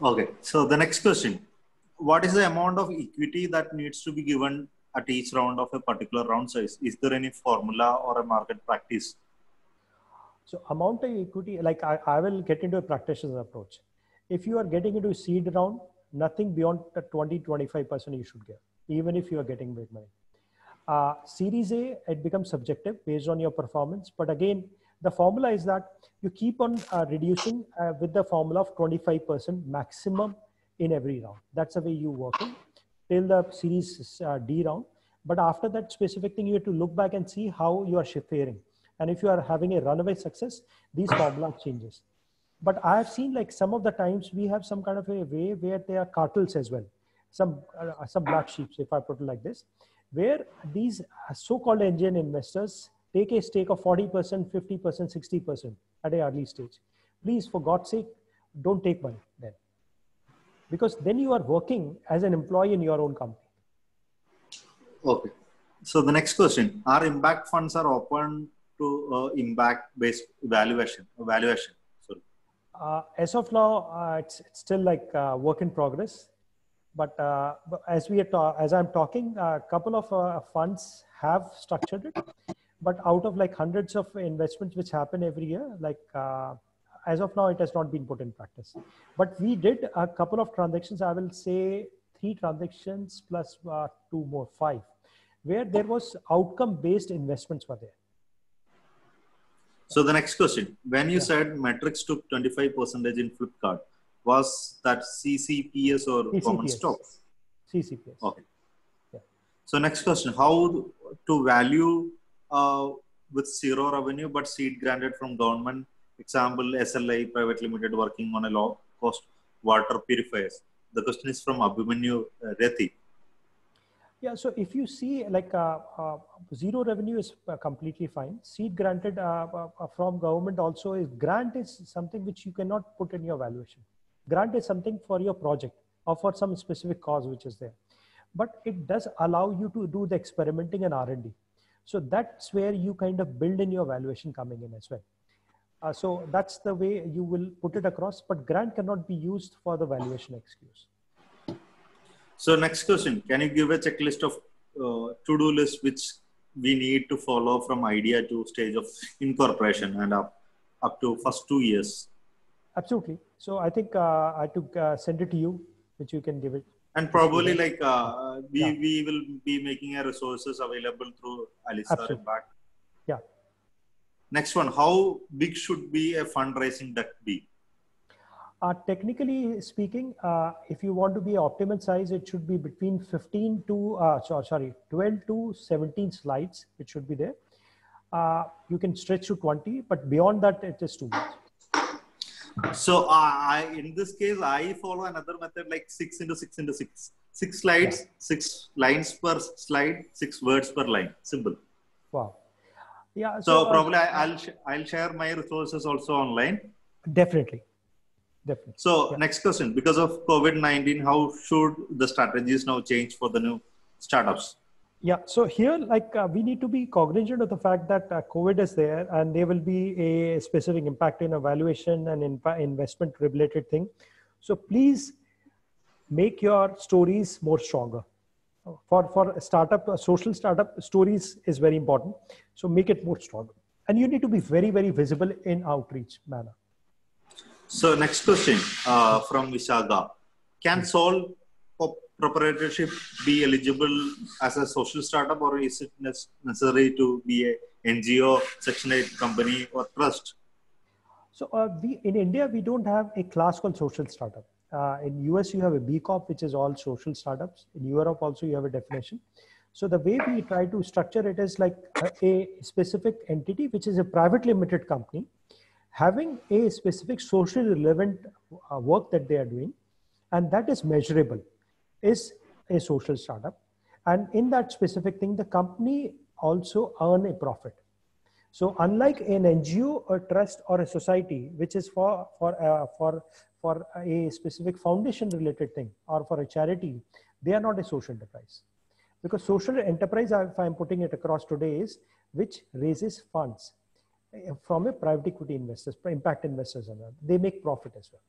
Okay. So the next question, what is the amount of equity that needs to be given at each round of a particular round size? Is there any formula or a market practice? So amount of equity, like I will get into a practitioner's approach. If you are getting into a seed round, nothing beyond the 20-25% you should get, even if you are getting big money. Series A, it becomes subjective based on your performance. But again, the formula is that you keep on reducing with the formula of 25% maximum in every round. That's the way you work in till the series D round. But after that specific thing, you have to look back and see how you are faring. And if you are having a runaway success, these formula changes. But I have seen, like, some of the times we have some kind of a way where there are cartels as well. Some black sheep, if I put it like this, where these so-called angel investors take a stake of 40%, 50%, 60% at an early stage. Please, for God's sake, don't take money then. Because then you are working as an employee in your own company. Okay. So the next question, are impact funds are open to impact-based valuation? Sorry. As of now, it's still like work in progress. But as as I'm talking, a couple of funds have structured it, but out of like hundreds of investments which happen every year, like as of now, it has not been put in practice. But we did a couple of transactions. I will say 3 transactions plus 2 more, 5, where there was outcome-based investments were there. So the next question, when you said metrics took 25% in Flipkart, was that CCPS or CCPS. common stock? CCPS. Okay. Yeah. So next question, how to value with zero revenue but seed granted from government, example SLI Private Limited working on a low cost water purifiers. The question is from Abhimanyu Reti. Yeah, so if you see like zero revenue is completely fine. Seed granted from government also is, grant is something which you cannot put in your valuation. Grant is something for your project or for some specific cause which is there. But it does allow you to do the experimenting and R&D. So that's where you kind of build in your valuation coming in as well. So that's the way you will put it across, but grant cannot be used for the valuation excuse. So next question, can you give a checklist of to-do list which we need to follow from idea to stage of incorporation and up to first 2 years? Absolutely. So I think I took send it to you, which you can give it. And probably like we will be making a resources available through ALSiSAR Impact. Yeah. Next one, how big should be a fundraising deck be? Technically speaking, if you want to be optimal size, it should be between 12 to 17 slides. It should be there. You can stretch to 20, but beyond that, it is too much. So in this case, I follow another method like 6 into 6 into 6. 6 slides, 6 lines per slide, 6 words per line. Simple. Wow. Yeah. So probably I'll share my resources also online. Definitely. Definitely. So next question, because of COVID-19, how should the strategies now change for the new startups? Yeah, so here, like we need to be cognizant of the fact that COVID is there and there will be a specific impact in evaluation and investment related thing. So please make your stories more stronger. For a startup, a social startup, stories is very important. So make it more stronger. And you need to be very, very visible in outreach manner. So next question from Vishaga. Can sole proprietorship be eligible as a social startup, or is it necessary to be a NGO, Section 8 company or trust? So in India, we don't have a class called social startup. In US, you have a B Corp, which is all social startups. In Europe also, you have a definition. So the way we try to structure it is like a specific entity, which is a private limited company, having a specific socially relevant work that they are doing, and that is measurable, is a social startup. And in that specific thing, the company also earn a profit. So unlike an NGO or trust or a society, which is for a specific foundation related thing or for a charity, they are not a social enterprise. Because social enterprise, if I'm putting it across today, is which raises funds from a private equity investors, impact investors, and they make profit as well.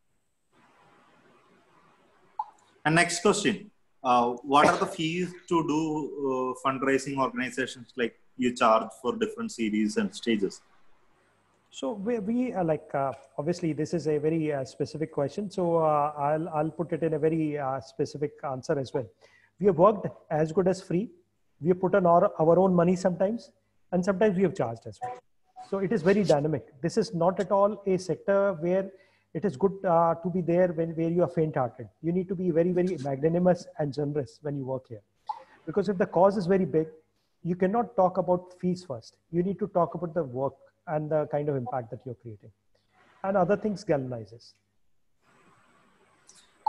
And next question, what are the fees to do fundraising organizations like you charge for different series and stages? So we are like, obviously this is a very specific question. So I'll put it in a very specific answer as well. We have worked as good as free. We have put on our own money sometimes, and sometimes we have charged as well. So it is very dynamic. This is not at all a sector where it is good to be there where you are faint-hearted. You need to be very, very magnanimous and generous when you work here. Because if the cause is very big, you cannot talk about fees first. You need to talk about the work and the kind of impact that you're creating. And other things galvanizes.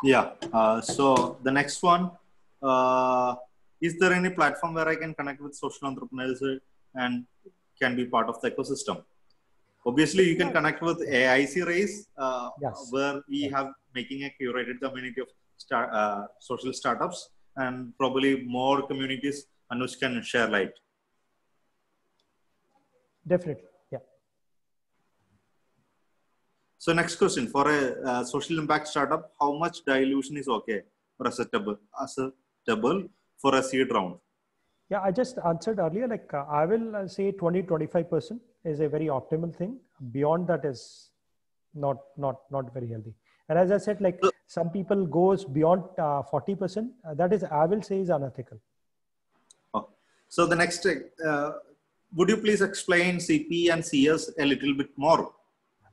Yeah. So the next one, is there any platform where I can connect with social entrepreneurs and can be part of the ecosystem? Obviously, you can connect with AIC Raise, where we have making a curated community of social startups, and probably more communities Anuj can share light. Definitely, yeah. So next question, for a social impact startup, how much dilution is okay? or acceptable for a seed round? Yeah, I just answered earlier, like I will say 20-25% is a very optimal thing. Beyond that is not very healthy. And as I said, like some people goes beyond 40%, that is, I will say, is unethical. Okay. So the next, would you please explain CP and CS a little bit more?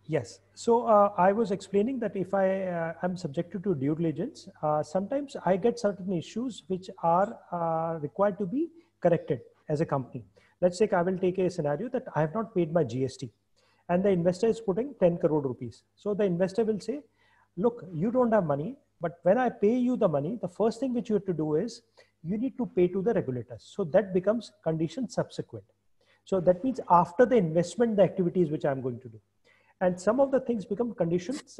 Yes. So I was explaining that if I am subjected to due diligence, sometimes I get certain issues which are required to be corrected as a company. Let's say I will take a scenario that I have not paid my GST and the investor is putting 10 crore rupees. So the investor will say, look, you don't have money, but when I pay you the money, the first thing which you have to do is you need to pay to the regulators. So that becomes condition subsequent. So that means after the investment, the activities which I'm going to do. And some of the things become conditions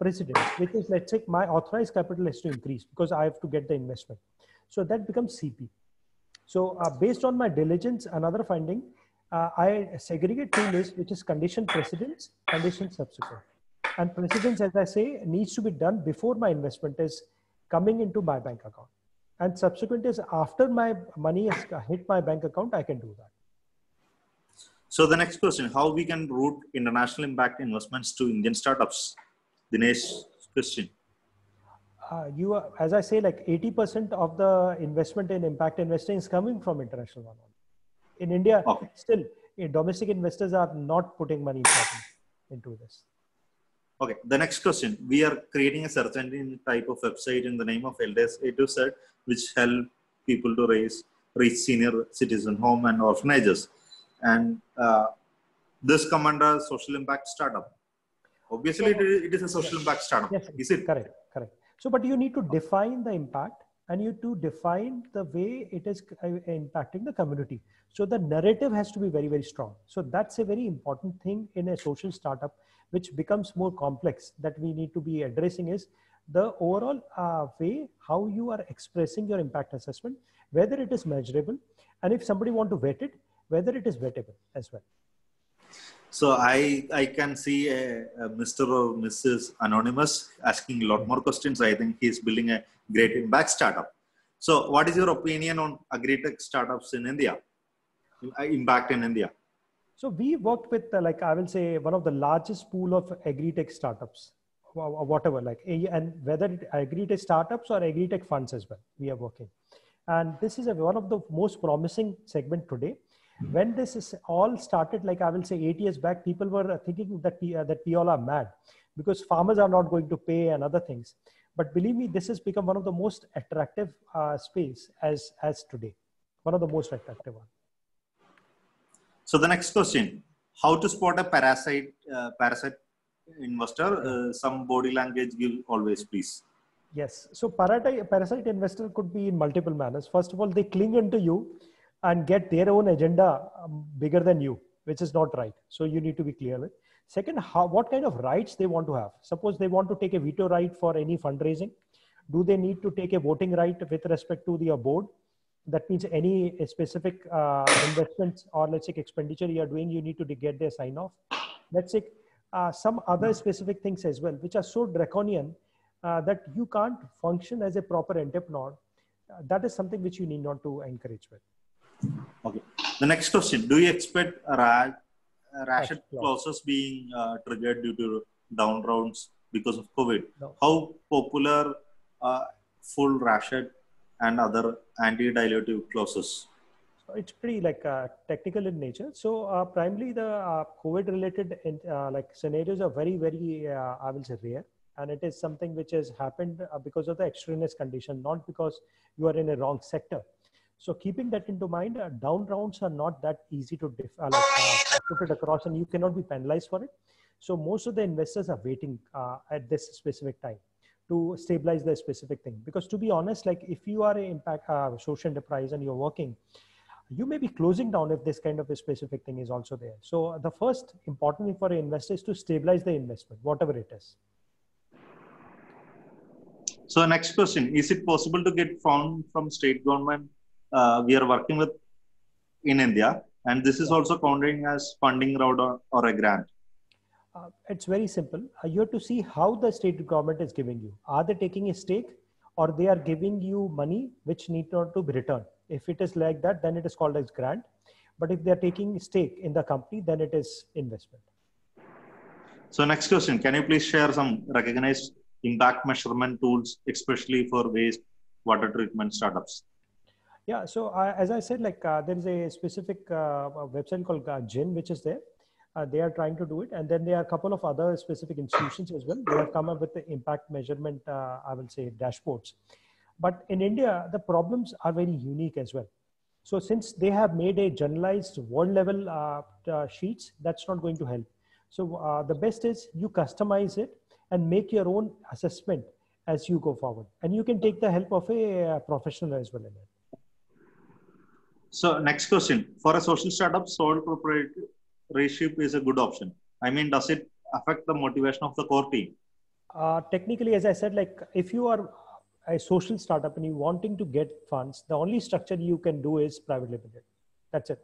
precedents, which is, let's say my authorized capital has to increase because I have to get the investment. So that becomes CP. So based on my diligence, another finding, I segregate two lists, which is condition precedents, condition subsequent. And precedents, as I say, needs to be done before my investment is coming into my bank account. And subsequent is after my money has hit my bank account, I can do that. So the next question, how we can route international impact investments to Indian startups? Dinesh question. As I say, like 80% of the investment in impact investing is coming from international one. In India, okay. Still, domestic investors are not putting money into this. Okay, the next question. We are creating a certain type of website in the name of LDS A to Z, which help people to reach senior citizen home and orphanages. And this come under social impact startup. Obviously, so, it is a social impact startup. Yes, is it? Correct. So, but you need to define the impact and you to define the way it is impacting the community. So the narrative has to be very, very strong. So that's a very important thing in a social startup, which becomes more complex that we need to be addressing is the overall way how you are expressing your impact assessment, whether it is measurable, and if somebody want to vet it, whether it is vettable as well. So I can see a Mr. or Mrs. Anonymous asking a lot more questions. I think he's building a great impact startup. So what is your opinion on agri-tech startups in India? Impact in India? So we worked with like I will say one of the largest pool of agri-tech startups, whatever, like, and whether it agri-tech startups or agri-tech funds as well, we are working. And this is one of the most promising segment today. When this is all started, like I will say 8 years back, people were thinking that we all are mad because farmers are not going to pay and other things. But believe me, this has become one of the most attractive space as today, one of the most attractive one. So the next question, how to spot a parasite investor? Some body language give always, please. Yes. So parasite investor could be in multiple manners. First of all, they cling into you and get their own agenda bigger than you, which is not right. So you need to be clear with. Second, what kind of rights they want to have. Suppose they want to take a veto right for any fundraising. Do they need to take a voting right with respect to the board? That means any specific investments or let's say expenditure you are doing, you need to get their sign off. Let's say some other specific things as well, which are so draconian that you can't function as a proper entrepreneur. That is something which you need not to encourage with. Okay. The next question, do you expect ratchet clauses being triggered due to down rounds because of COVID? No. How popular full ratchet and other anti-dilutive clauses? So it's pretty like technical in nature. So primarily the COVID related like scenarios are very, very, I will say rare. And it is something which has happened because of the extraneous condition, not because you are in a wrong sector. So keeping that into mind, down rounds are not that easy to put it across and you cannot be penalized for it. So most of the investors are waiting at this specific time to stabilize the specific thing. Because to be honest, like if you are an impact social enterprise and you're working, you may be closing down if this kind of a specific thing is also there. So the first important thing for an investor is to stabilize the investment, whatever it is. So next question, is it possible to get fund from state government we are working with in India, and this is also counting as funding route or a grant? It's very simple. You have to see how the state government is giving you. Are they taking a stake or they are giving you money which need not to be returned. If it is like that, then it is called as grant. But if they are taking stake in the company, then it is investment. So next question, can you please share some recognized impact measurement tools, especially for waste water treatment startups? Yeah, so as I said, like there is a specific website called GIN, which is there. They are trying to do it. And then there are a couple of other specific institutions as well. They have come up with the impact measurement, I will say, dashboards. But in India, the problems are very unique as well. So since they have made a generalized world level sheets, that's not going to help. So the best is you customize it and make your own assessment as you go forward. And you can take the help of a professional as well in it. So next question, for a social startup, sole proprietorship is a good option. I mean, does it affect the motivation of the core team? Technically, as I said, like if you are a social startup and you wanting to get funds, the only structure you can do is private limited. That's it.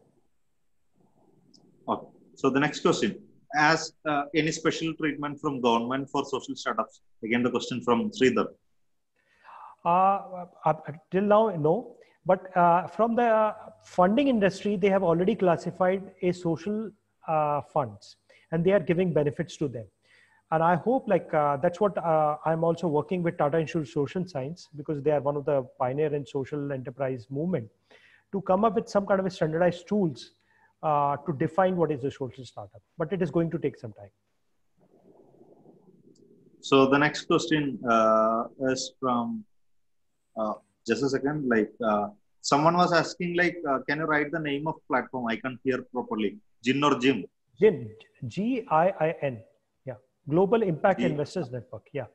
Okay. So the next question, as any special treatment from government for social startups? Again, the question from Sridhar. Till now, no. But from the funding industry, they have already classified a social funds and they are giving benefits to them. And I hope like that's what I'm also working with Tata Institute of Social Science, because they are one of the pioneer in social enterprise movement, to come up with some kind of a standardized tools to define what is a social startup. But it is going to take some time. So the next question is from, just a second, like someone was asking like, can you write the name of platform? I can't hear properly. GIN or GIM? GIN, G-I-I-N. Yeah. Global Impact Investors Network. Yeah.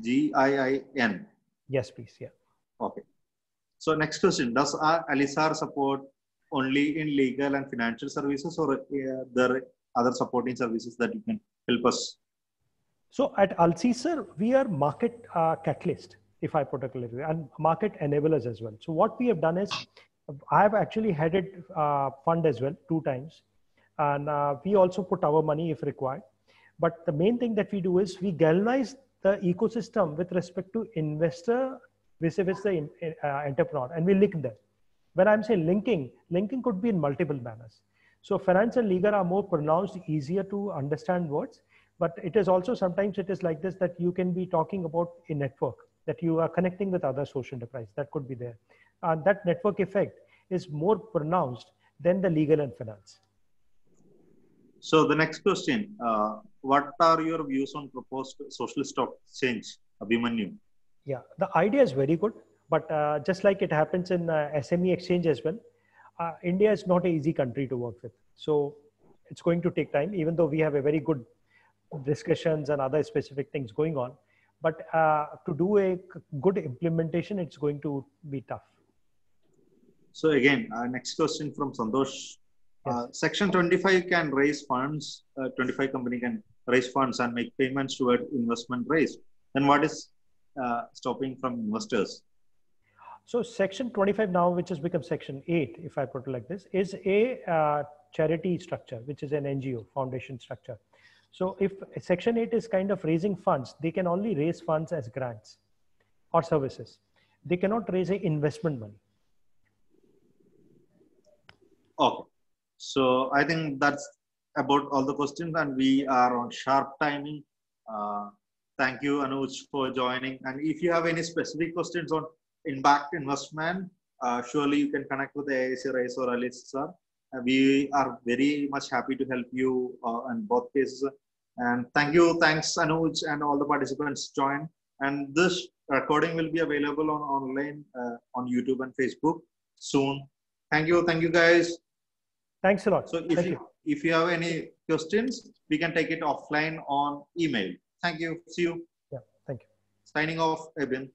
G-I-I-N. Yes, please. Yeah. Okay. So next question, does ALSiSAR support only in legal and financial services, or there are other supporting services that you can help us? So at ALSiSAR, we are market catalyst, if I put it clearly, and market enablers as well. So what we have done is, I have actually headed fund as well 2 times. And we also put our money if required. But the main thing that we do is we galvanize the ecosystem with respect to investor vis-a-vis the entrepreneur, and we link them. When I'm saying linking could be in multiple manners. So finance and legal are more pronounced, easier to understand words, but it is also sometimes it is like this, that you can be talking about a network, that you are connecting with other social enterprise that could be there. And that network effect is more pronounced than the legal and finance. So the next question, what are your views on proposed social stock exchange, Abhimanyu? Yeah, the idea is very good, but just like it happens in SME exchange as well, India is not an easy country to work with. So it's going to take time, even though we have a very good discussions and other specific things going on. But to do a good implementation, it's going to be tough. So again, next question from Santosh. Yes. Section 25 can raise funds, 25 company can raise funds and make payments toward investment raised. Then what is stopping from investors? So section 25 now, which has become section 8, if I put it like this, is a charity structure, which is an NGO foundation structure. So if section 8 is kind of raising funds, they can only raise funds as grants or services. They cannot raise a investment money. Okay. So I think that's about all the questions, and we are on sharp timing. Thank you, Anuj, for joining. And if you have any specific questions on impact investment, surely you can connect with the AIC Raise or ALSiSAR. We are very much happy to help you in both cases. And thanks Anuj and all the participants join. And this recording will be available online on YouTube and Facebook soon. Thank you guys. Thanks a lot. So if you have any questions, we can take it offline on email. Thank you. See you. Yeah, thank you. Signing off, Eben.